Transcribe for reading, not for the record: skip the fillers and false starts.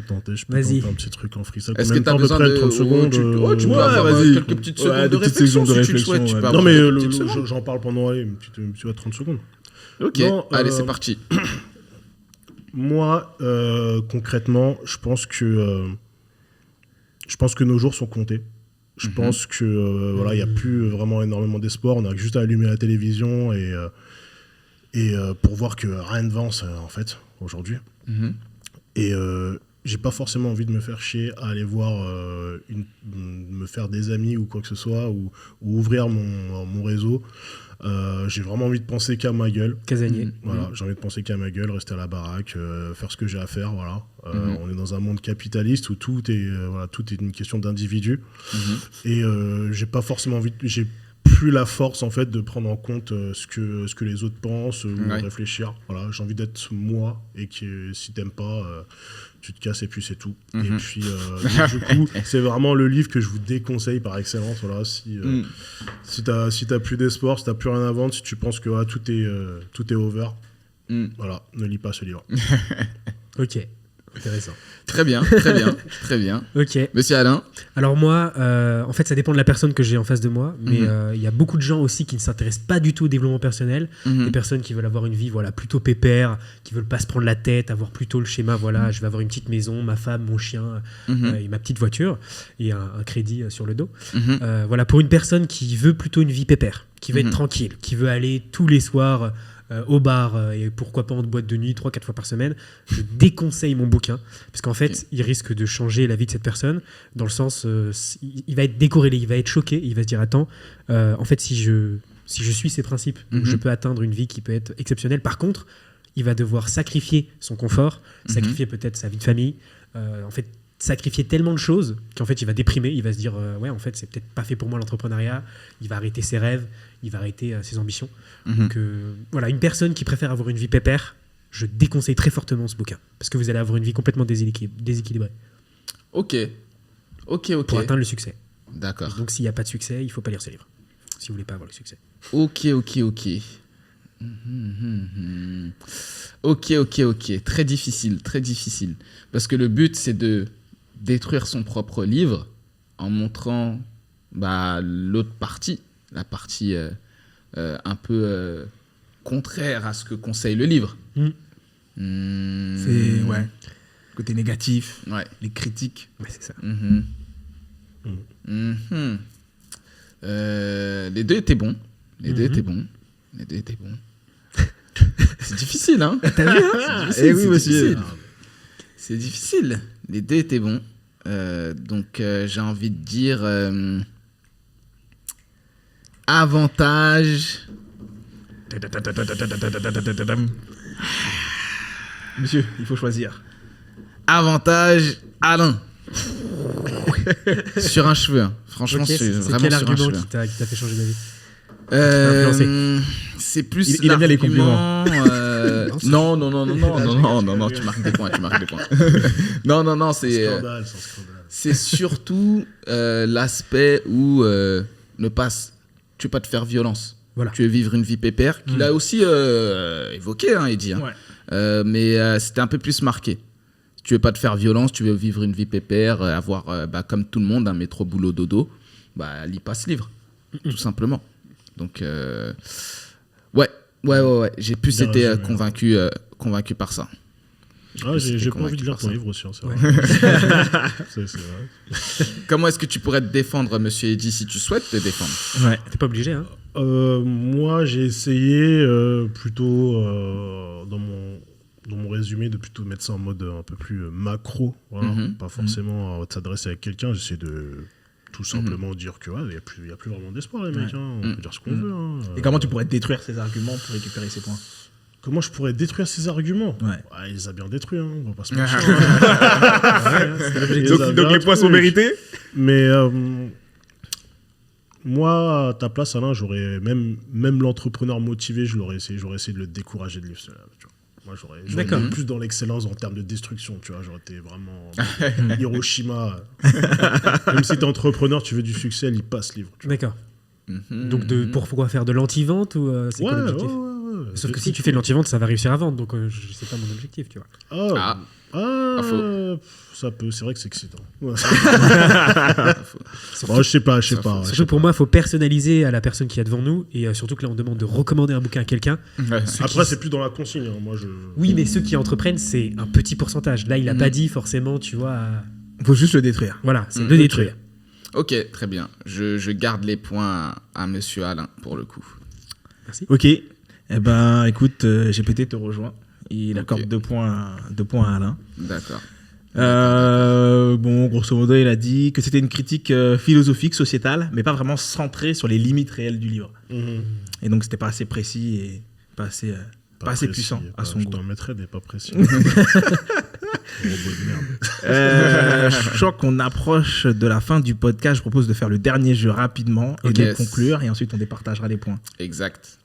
peux tenter, Vas-y. un petit truc en freestyle. Est-ce que t'as besoin de 30 secondes tu peux avoir quelques petites secondes de réflexion si tu le souhaites. Tu peux Non, avoir mais quelques petites secondes. j'en parle pendant une petite 30 secondes. Ok, Non, allez, c'est parti. Moi, concrètement, je pense que nos jours sont comptés. Je pense que voilà, il y a plus vraiment énormément d'espoir. On a juste à allumer la télévision et pour voir que rien ne avance en fait aujourd'hui. Et j'ai pas forcément envie de me faire chier à aller voir me faire des amis ou quoi que ce soit ou ouvrir mon réseau. J'ai vraiment envie de penser qu'à ma gueule. Casanier. Voilà, j'ai envie de penser qu'à ma gueule, rester à la baraque, faire ce que j'ai à faire. Voilà. On est dans un monde capitaliste où tout est une question d'individu. Et j'ai pas forcément envie, j'ai plus la force en fait de prendre en compte ce que les autres pensent ou réfléchir. Voilà, j'ai envie d'être moi et que si t'aimes pas, tu te casses et puis c'est tout. Et puis du coup, c'est vraiment le livre que je vous déconseille par excellence. Voilà, si t'as plus d'espoir, si t'as plus rien à vendre, si tu penses que tout est over, voilà, ne lis pas ce livre. Ok, intéressant. Très bien, très bien, très bien. Ok. Monsieur Alain. Alors moi, en fait, ça dépend de la personne que j'ai en face de moi, mais il y a beaucoup de gens aussi qui ne s'intéressent pas du tout au développement personnel. Des personnes qui veulent avoir une vie, voilà, plutôt pépère, qui veulent pas se prendre la tête, avoir plutôt le schéma, voilà, je vais avoir une petite maison, ma femme, mon chien, et ma petite voiture, et un crédit sur le dos. Voilà, pour une personne qui veut plutôt une vie pépère, qui veut être tranquille, qui veut aller tous les soirs au bar et pourquoi pas en boîte de nuit 3-4 fois par semaine, je déconseille mon bouquin parce qu'en fait il risque de changer la vie de cette personne dans le sens il va être décorrélé, il va être choqué, il va se dire attends en fait si je suis ces principes donc je peux atteindre une vie qui peut être exceptionnelle. Par contre il va devoir sacrifier son confort, sacrifier peut-être sa vie de famille, en fait sacrifier tellement de choses qu'en fait il va déprimer, il va se dire ouais en fait c'est peut-être pas fait pour moi l'entrepreneuriat, il va arrêter ses rêves, il va arrêter ses ambitions. Donc voilà, une personne qui préfère avoir une vie pépère, je déconseille très fortement ce bouquin parce que vous allez avoir une vie complètement déséquilibrée. Ok. Pour atteindre le succès. D'accord. Donc s'il n'y a pas de succès, il faut pas lire ce livre si vous voulez pas avoir le succès. Ok. Ok. Très difficile. Parce que le but, c'est de détruire son propre livre en montrant l'autre partie, la partie un peu contraire à ce que conseille le livre. C'est, côté négatif, les critiques. Ouais, c'est ça. Les deux étaient bons. C'est difficile, hein. T'as vu, hein? Oui, monsieur. C'est difficile. Les deux étaient bons. Donc, j'ai envie de dire avantage. Monsieur, il faut choisir. Avantage Alain. Sur un cheveu. Hein. Franchement, Okay, c'est vraiment quel sur un argument cheveu. qui t'a fait changer d'avis? C'est plus il aime bien les compliments. Non, tu marques des points. Non, c'est Scandale. c'est surtout l'aspect où tu veux pas te faire violence. Voilà. Tu veux vivre une vie pépère, qu'il a aussi évoqué, hein, Eddy. Hein. Ouais. Mais c'était un peu plus marqué. Tu veux pas te faire violence, tu veux vivre une vie pépère, avoir, comme tout le monde, un métro boulot dodo, lis pas ce livre, tout simplement. Donc, ouais. J'ai plus été convaincu par ça. J'ai pas envie de lire ton livre aussi, hein, c'est vrai. C'est vrai. Comment est-ce que tu pourrais te défendre, monsieur Eddy, si tu souhaites te défendre? Ouais, t'es pas obligé, hein. Moi, j'ai essayé plutôt dans mon résumé de plutôt mettre ça en mode un peu plus macro, voilà. Pas forcément s'adresser à quelqu'un. J'essaie de tout simplement dire que il y a plus vraiment d'espoir, les mecs. Hein. On peut dire ce qu'on veut. Hein. Et comment tu pourrais détruire ces arguments pour récupérer ces points? Comment je pourrais détruire ces arguments? Il les a bien détruits, hein, on va pas se mentir. Donc les points sont mérités. Mais moi, à ta place, Alain, j'aurais même l'entrepreneur motivé, j'aurais essayé de le décourager de lire cela. Moi, j'aurais été plus dans l'excellence en termes de destruction, tu vois. J'aurais été vraiment Hiroshima. Même si t'es entrepreneur, tu veux du succès, lis pas ce livre. D'accord. Donc pourquoi faire de l'anti-vente ou c'est quoi l'objectif? Sauf que si tu fais de l'anti-vente, ça va réussir à vendre, donc c'est pas mon objectif, tu vois. Ça peut, c'est vrai que c'est excitant. Ouais. Surtout, je sais pas. Surtout pour moi, il faut personnaliser à la personne qui est devant nous, et surtout que là, on demande de recommander un bouquin à quelqu'un. Ouais. Après, c'est plus dans la consigne. Oui, mais ceux qui entreprennent, c'est un petit pourcentage. Là, il a pas dit forcément, tu vois. Faut juste le détruire. Voilà, c'est le détruire. Ok, très bien. Je garde les points à Monsieur Alain pour le coup. Merci. Ok. Eh ben, écoute, GPT te rejoint. Il accorde 2 points à Alain. D'accord. Bon, grosso modo, il a dit que c'était une critique philosophique, sociétale, mais pas vraiment centrée sur les limites réelles du livre. Et donc, c'était pas assez précis et pas assez puissant à son goût. Je t'en mettrais des pas précis. Je sens qu'on approche de la fin du podcast. Je propose de faire le dernier jeu rapidement et de conclure, et ensuite on départagera les points. Exact.